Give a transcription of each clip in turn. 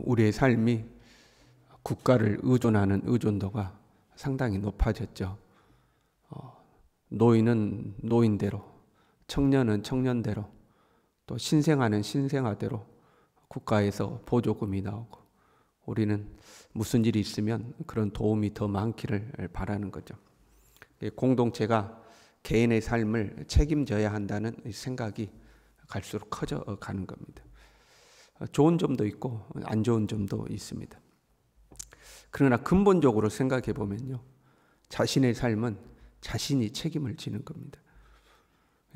우리의 삶이 국가를 의존하는 의존도가 상당히 높아졌죠. 노인은 노인대로, 청년은 청년대로, 또 신생아는 신생아대로 국가에서 보조금이 나오고, 우리는 무슨 일이 있으면 그런 도움이 더 많기를 바라는 거죠. 공동체가 개인의 삶을 책임져야 한다는 생각이 갈수록 커져 가는 겁니다. 좋은 점도 있고 안 좋은 점도 있습니다. 그러나 근본적으로 생각해 보면요, 자신의 삶은 자신이 책임을 지는 겁니다.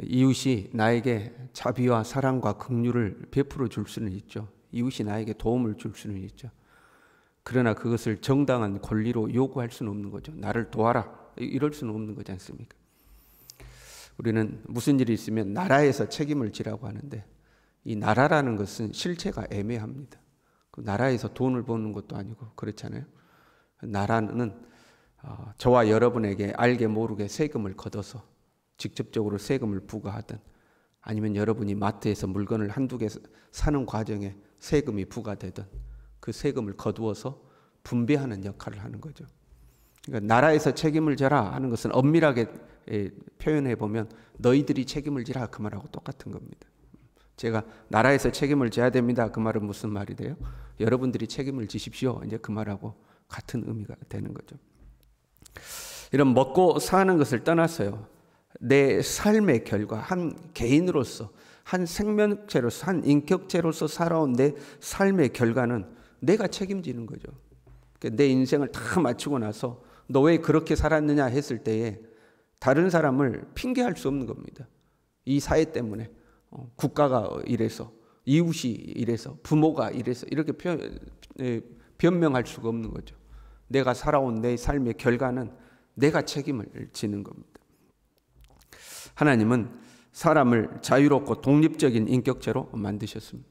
이웃이 나에게 자비와 사랑과 긍휼을 베풀어 줄 수는 있죠. 이웃이 나에게 도움을 줄 수는 있죠. 그러나 그것을 정당한 권리로 요구할 수는 없는 거죠. 나를 도와라, 이럴 수는 없는 거지 않습니까? 우리는 무슨 일이 있으면 나라에서 책임을 지라고 하는데, 이 나라라는 것은 실체가 애매합니다. 그 나라에서 돈을 버는 것도 아니고 그렇잖아요. 나라는 저와 여러분에게 알게 모르게 세금을 걷어서 직접적으로 세금을 부과하든, 아니면 여러분이 마트에서 물건을 한두 개 사는 과정에 세금이 부과되든 그 세금을 거두어서 분배하는 역할을 하는 거죠. 그러니까 나라에서 책임을 져라 하는 것은 엄밀하게 표현해 보면 너희들이 책임을 지라 그 말하고 똑같은 겁니다. 제가 나라에서 책임을 져야 됩니다 그 말은 무슨 말이 돼요? 여러분들이 책임을 지십시오, 이제 그 말하고 같은 의미가 되는 거죠. 이런 먹고 사는 것을 떠나서요, 내 삶의 결과, 한 개인으로서, 한 생명체로서, 한 인격체로서 살아온 내 삶의 결과는 내가 책임지는 거죠. 내 인생을 다 마치고 나서 너 왜 그렇게 살았느냐 했을 때에 다른 사람을 핑계할 수 없는 겁니다. 이 사회 때문에 국가가 이래서, 이웃이 이래서, 부모가 이래서, 이렇게 변명할 수가 없는 거죠. 내가 살아온 내 삶의 결과는 내가 책임을 지는 겁니다. 하나님은 사람을 자유롭고 독립적인 인격체로 만드셨습니다.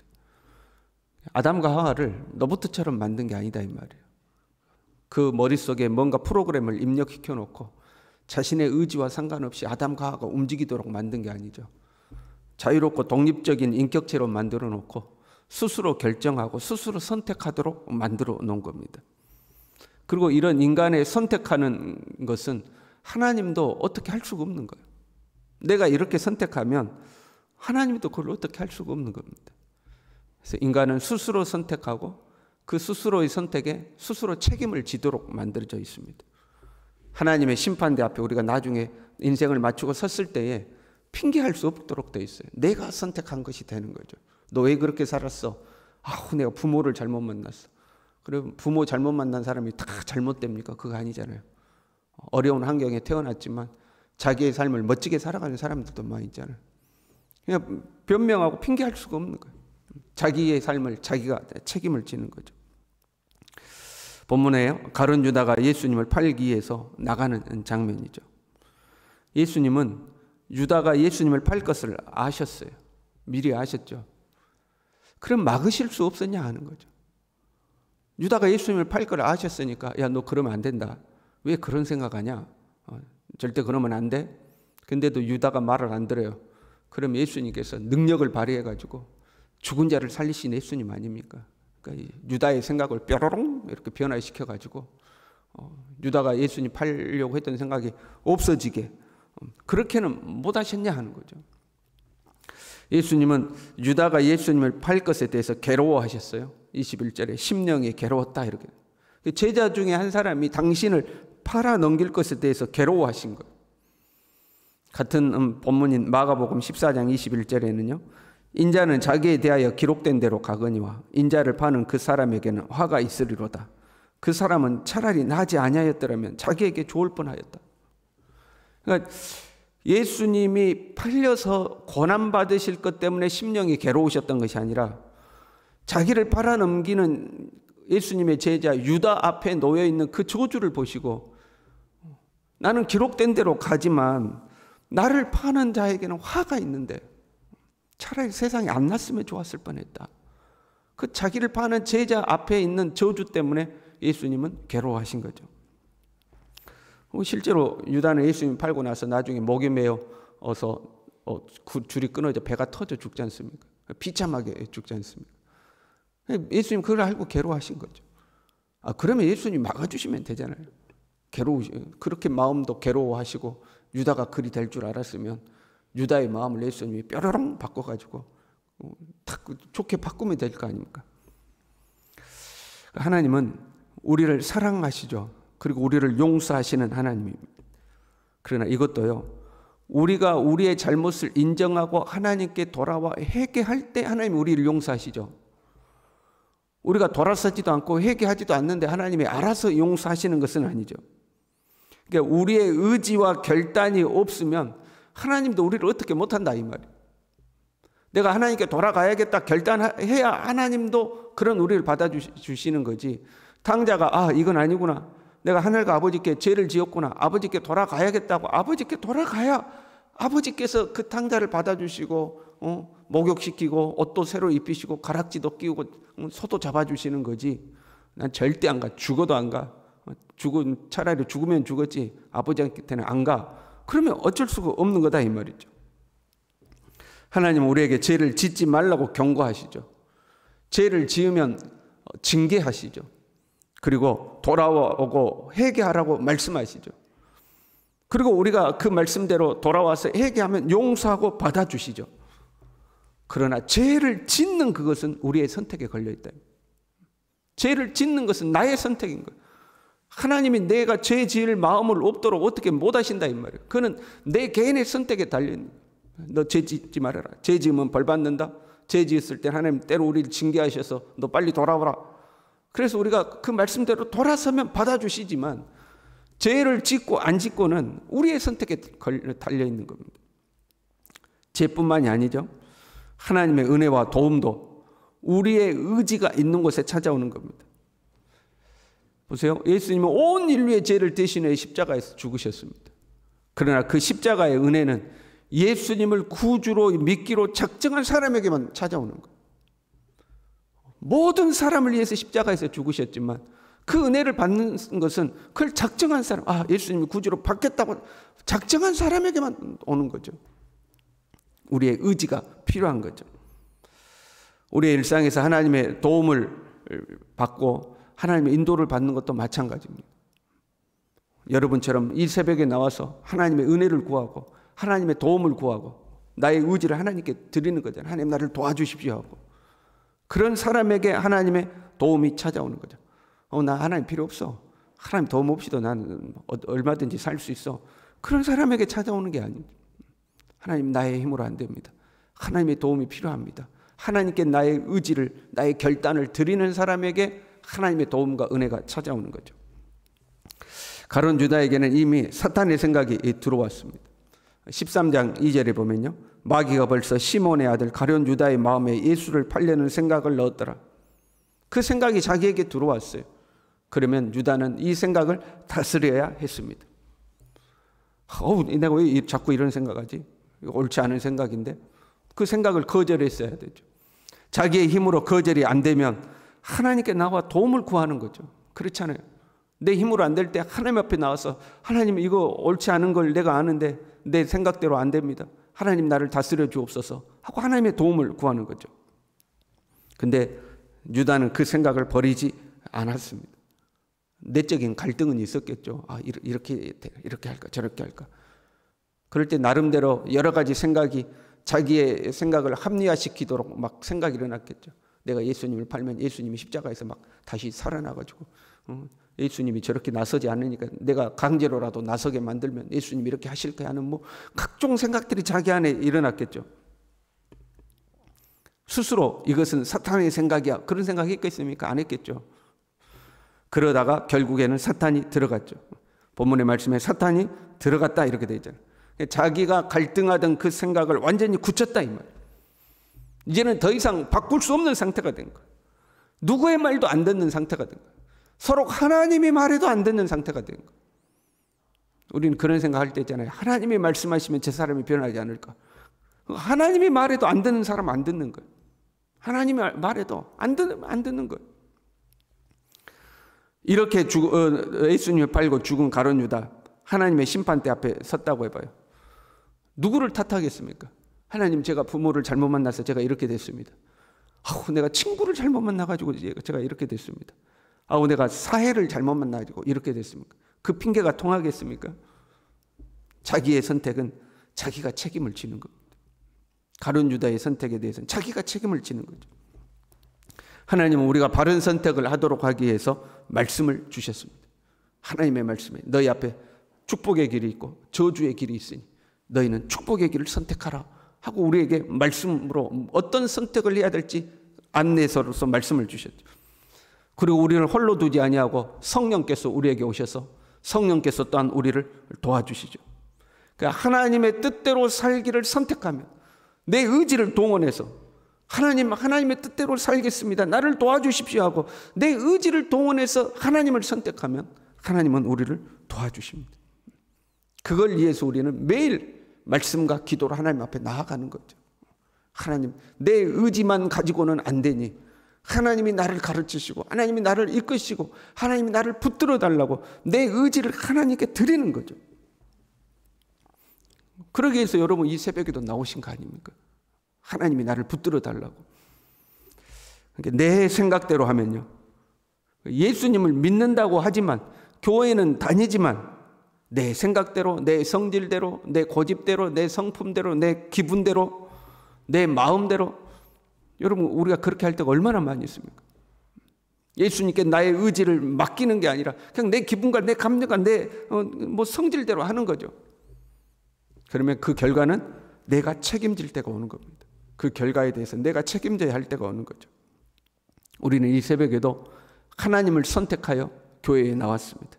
아담과 하와를 로봇처럼 만든 게 아니다 이 말이에요. 그 머릿속에 뭔가 프로그램을 입력시켜 놓고 자신의 의지와 상관없이 아담과 하와가 움직이도록 만든 게 아니죠. 자유롭고 독립적인 인격체로 만들어 놓고 스스로 결정하고 스스로 선택하도록 만들어 놓은 겁니다. 그리고 이런 인간의 선택하는 것은 하나님도 어떻게 할 수가 없는 거예요. 내가 이렇게 선택하면 하나님도 그걸 어떻게 할 수가 없는 겁니다. 그래서 인간은 스스로 선택하고 그 스스로의 선택에 스스로 책임을 지도록 만들어져 있습니다. 하나님의 심판대 앞에 우리가 나중에 인생을 마치고 섰을 때에 핑계할 수 없도록 되어 있어요. 내가 선택한 것이 되는 거죠. 너 왜 그렇게 살았어? 내가 부모를 잘못 만났어. 그럼 부모 잘못 만난 사람이 다 잘못됩니까? 그거 아니잖아요. 어려운 환경에 태어났지만 자기의 삶을 멋지게 살아가는 사람들도 많이 있잖아요. 그냥 변명하고 핑계할 수가 없는 거예요. 자기의 삶을 자기가 책임을 지는 거죠. 본문에 가룟 유다가 예수님을 팔기 위해서 나가는 장면이죠. 예수님은 유다가 예수님을 팔 것을 아셨어요. 미리 아셨죠. 그럼 막으실 수 없었냐 하는 거죠. 유다가 예수님을 팔 걸 아셨으니까 야, 너 그러면 안 된다. 왜 그런 생각하냐? 절대 그러면 안 돼. 근데도 유다가 말을 안 들어요. 그럼 예수님께서 능력을 발휘해가지고 죽은 자를 살리신 예수님 아닙니까? 그러니까 유다의 생각을 뾰로롱 이렇게 변화시켜가지고 유다가 예수님 팔려고 했던 생각이 없어지게 그렇게는 못 하셨냐 하는 거죠. 예수님은 유다가 예수님을 팔 것에 대해서 괴로워하셨어요. 21절에 심령이 괴로웠다 이렇게. 제자 중에 한 사람이 당신을 팔아 넘길 것에 대해서 괴로워하신 거예요. 같은 본문인 마가복음 14장 21절에는요. 인자는 자기에 대하여 기록된 대로 가거니와 인자를 파는 그 사람에게는 화가 있으리로다. 그 사람은 차라리 나지 아니하였더라면 자기에게 좋을 뻔하였다. 그러니까 예수님이 팔려서 고난받으실 것 때문에 심령이 괴로우셨던 것이 아니라 자기를 팔아넘기는 예수님의 제자 유다 앞에 놓여있는 그 저주를 보시고 나는 기록된 대로 가지만 나를 파는 자에게는 화가 있는데 차라리 세상에 안 났으면 좋았을 뻔했다. 그 자기를 파는 제자 앞에 있는 저주 때문에 예수님은 괴로워하신 거죠. 실제로 유다는 예수님 팔고 나서 나중에 목에 매어서 줄이 끊어져 배가 터져 죽지 않습니까? 비참하게 죽지 않습니까? 예수님 그걸 알고 괴로워하신 거죠. 그러면 예수님 막아주시면 되잖아요. 그렇게 마음도 괴로워하시고 유다가 그리 될 줄 알았으면 유다의 마음을 예수님이 뾰로롱 바꿔가지고 딱 좋게 바꾸면 될 거 아닙니까? 하나님은 우리를 사랑하시죠. 그리고 우리를 용서하시는 하나님입니다. 그러나 이것도요, 우리가 우리의 잘못을 인정하고 하나님께 돌아와 회개할 때 하나님이 우리를 용서하시죠. 우리가 돌아서지도 않고 회개하지도 않는데 하나님이 알아서 용서하시는 것은 아니죠. 그러니까 우리의 의지와 결단이 없으면 하나님도 우리를 어떻게 못한다 이 말이에요. 내가 하나님께 돌아가야겠다 결단해야 하나님도 그런 우리를 받아주시는 거지. 당자가 이건 아니구나, 내가 하늘과 아버지께 죄를 지었구나, 아버지께 돌아가야겠다고 아버지께 돌아가야 아버지께서 그 당자를 받아주시고 목욕시키고 옷도 새로 입히시고 가락지도 끼우고 소도 잡아주시는 거지. 난 절대 안 가. 죽어도 안 가. 차라리 죽으면 죽었지 아버지한테는 안 가. 그러면 어쩔 수가 없는 거다 이 말이죠. 하나님은 우리에게 죄를 짓지 말라고 경고하시죠. 죄를 지으면 징계하시죠. 그리고 돌아오고 회개하라고 말씀하시죠. 그리고 우리가 그 말씀대로 돌아와서 회개하면 용서하고 받아주시죠. 그러나 죄를 짓는 그것은 우리의 선택에 걸려있다. 죄를 짓는 것은 나의 선택인 거예요. 하나님이 내가 죄 지을 마음을 없도록 어떻게 못하신다 이 말이에요. 그는 내 개인의 선택에 달려있는 거예요. 너 죄 짓지 말아라. 죄 지으면 벌 받는다. 죄 지었을 때 하나님 때로 우리를 징계하셔서 너 빨리 돌아오라. 그래서 우리가 그 말씀대로 돌아서면 받아주시지만 죄를 짓고 안 짓고는 우리의 선택에 달려있는 겁니다. 죄뿐만이 아니죠. 하나님의 은혜와 도움도 우리의 의지가 있는 곳에 찾아오는 겁니다. 보세요. 예수님은 온 인류의 죄를 대신해 십자가에서 죽으셨습니다. 그러나 그 십자가의 은혜는 예수님을 구주로 믿기로 작정한 사람에게만 찾아오는 거예요. 모든 사람을 위해서 십자가에서 죽으셨지만 그 은혜를 받는 것은 그걸 작정한 사람, 예수님이 구주로 받겠다고 작정한 사람에게만 오는 거죠. 우리의 의지가 필요한 거죠. 우리의 일상에서 하나님의 도움을 받고 하나님의 인도를 받는 것도 마찬가지입니다. 여러분처럼 이 새벽에 나와서 하나님의 은혜를 구하고 하나님의 도움을 구하고 나의 의지를 하나님께 드리는 거잖아요. 하나님 나를 도와주십시오 하고. 그런 사람에게 하나님의 도움이 찾아오는 거죠. 나 하나님 필요 없어. 하나님 도움 없이도 나는 얼마든지 살 수 있어. 그런 사람에게 찾아오는 게 아니죠. 하나님 나의 힘으로 안 됩니다. 하나님의 도움이 필요합니다. 하나님께 나의 의지를, 나의 결단을 드리는 사람에게 하나님의 도움과 은혜가 찾아오는 거죠. 가룟 유다에게는 이미 사탄의 생각이 들어왔습니다. 13장 2절에 보면요, 마귀가 벌써 시몬의 아들 가룟 유다의 마음에 예수를 팔려는 생각을 넣었더라. 그 생각이 자기에게 들어왔어요. 그러면 유다는 이 생각을 다스려야 했습니다. 내가 왜 자꾸 이런 생각하지? 옳지 않은 생각인데. 그 생각을 거절했어야 되죠. 자기의 힘으로 거절이 안 되면 하나님께 나와 도움을 구하는 거죠. 그렇잖아요. 내 힘으로 안 될 때 하나님 앞에 나와서 하나님 이거 옳지 않은 걸 내가 아는데 내 생각대로 안 됩니다. 하나님 나를 다스려 주옵소서 하고 하나님의 도움을 구하는 거죠. 근데 유다는 그 생각을 버리지 않았습니다. 내적인 갈등은 있었겠죠. 이렇게 할까 저렇게 할까. 그럴 때 나름대로 여러 가지 생각이 자기의 생각을 합리화시키도록 막 생각이 일어났겠죠. 내가 예수님을 팔면 예수님이 십자가에서 막 다시 살아나가지고 예수님이 저렇게 나서지 않으니까 내가 강제로라도 나서게 만들면 예수님이 이렇게 하실 거야 하는 각종 생각들이 자기 안에 일어났겠죠. 스스로 이것은 사탄의 생각이야 그런 생각 했겠습니까? 안 했겠죠. 그러다가 결국에는 사탄이 들어갔죠. 본문의 말씀에 사탄이 들어갔다 이렇게 되어 있잖아요. 자기가 갈등하던 그 생각을 완전히 굳혔다 이 말이에요. 이제는 더 이상 바꿀 수 없는 상태가 된 거예요. 누구의 말도 안 듣는 상태가 된 거예요. 서로 하나님이 말해도 안 듣는 상태가 된 거예요. 우리는 그런 생각할 때 있잖아요. 하나님이 말씀하시면 저 사람이 변하지 않을까. 하나님이 말해도 안 듣는 사람 안 듣는 거예요. 하나님이 말해도 안 듣는 거예요. 이렇게 예수님을 팔고 죽은 가룟 유다, 하나님의 심판대 앞에 섰다고 해봐요. 누구를 탓하겠습니까? 하나님 제가 부모를 잘못 만나서 제가 이렇게 됐습니다. 아우, 내가 친구를 잘못 만나가지고 제가 이렇게 됐습니다. 아우, 내가 사회를 잘못 만나가지고 이렇게 됐습니까? 그 핑계가 통하겠습니까? 자기의 선택은 자기가 책임을 지는 겁니다. 가룟 유다의 선택에 대해서는 자기가 책임을 지는 거죠. 하나님은 우리가 바른 선택을 하도록 하기 위해서 말씀을 주셨습니다. 하나님의 말씀에 너희 앞에 축복의 길이 있고 저주의 길이 있으니 너희는 축복의 길을 선택하라 하고 우리에게 말씀으로 어떤 선택을 해야 될지 안내서로서 말씀을 주셨죠. 그리고 우리를 홀로 두지 아니하고 성령께서 우리에게 오셔서 성령께서 또한 우리를 도와주시죠. 그러니까 하나님의 뜻대로 살기를 선택하면 내 의지를 동원해서 하나님의 뜻대로 살겠습니다. 나를 도와주십시오 하고 내 의지를 동원해서 하나님을 선택하면 하나님은 우리를 도와주십니다. 그걸 위해서 우리는 매일 말씀과 기도로 하나님 앞에 나아가는 거죠. 하나님, 내 의지만 가지고는 안 되니 하나님이 나를 가르치시고 하나님이 나를 이끄시고 하나님이 나를 붙들어 달라고 내 의지를 하나님께 드리는 거죠. 그러기 위해서 여러분 이 새벽에도 나오신 거 아닙니까? 하나님이 나를 붙들어 달라고. 그러니까 내 생각대로 하면요, 예수님을 믿는다고 하지만 교회는 다니지만 내 생각대로, 내 성질대로, 내 고집대로, 내 성품대로, 내 기분대로, 내 마음대로, 여러분 우리가 그렇게 할 때가 얼마나 많이 있습니까? 예수님께 나의 의지를 맡기는 게 아니라 그냥 내 기분과 내 감정과 내 성질대로 하는 거죠. 그러면 그 결과는 내가 책임질 때가 오는 겁니다. 그 결과에 대해서 내가 책임져야 할 때가 오는 거죠. 우리는 이 새벽에도 하나님을 선택하여 교회에 나왔습니다.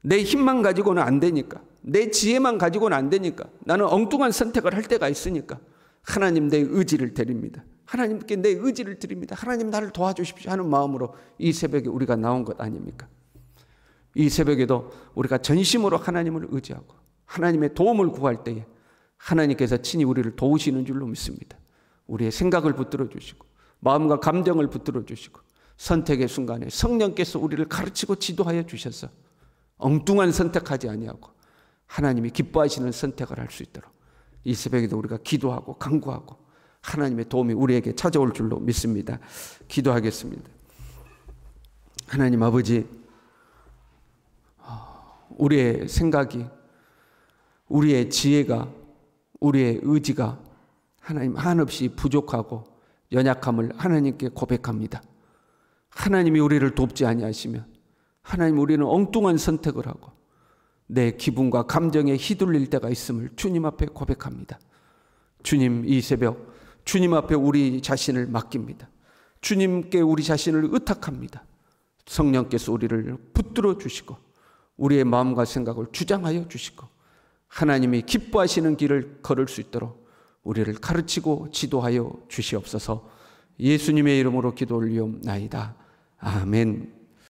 내 힘만 가지고는 안 되니까, 내 지혜만 가지고는 안 되니까, 나는 엉뚱한 선택을 할 때가 있으니까 하나님 내 의지를 드립니다. 하나님께 내 의지를 드립니다. 하나님 나를 도와주십시오 하는 마음으로 이 새벽에 우리가 나온 것 아닙니까? 이 새벽에도 우리가 전심으로 하나님을 의지하고 하나님의 도움을 구할 때에 하나님께서 친히 우리를 도우시는 줄로 믿습니다. 우리의 생각을 붙들어 주시고 마음과 감정을 붙들어 주시고 선택의 순간에 성령께서 우리를 가르치고 지도하여 주셔서 엉뚱한 선택하지 아니하고 하나님이 기뻐하시는 선택을 할 수 있도록 이 새벽에도 우리가 기도하고 간구하고 하나님의 도움이 우리에게 찾아올 줄로 믿습니다. 기도하겠습니다. 하나님 아버지, 우리의 생각이, 우리의 지혜가, 우리의 의지가 하나님 한없이 부족하고 연약함을 하나님께 고백합니다. 하나님이 우리를 돕지 아니하시면 하나님 우리는 엉뚱한 선택을 하고 내 기분과 감정에 휘둘릴 때가 있음을 주님 앞에 고백합니다. 주님, 이 새벽 주님 앞에 우리 자신을 맡깁니다. 주님께 우리 자신을 의탁합니다. 성령께서 우리를 붙들어 주시고 우리의 마음과 생각을 주장하여 주시고 하나님이 기뻐하시는 길을 걸을 수 있도록 우리를 가르치고 지도하여 주시옵소서. 예수님의 이름으로 기도 올리옵나이다. 아멘.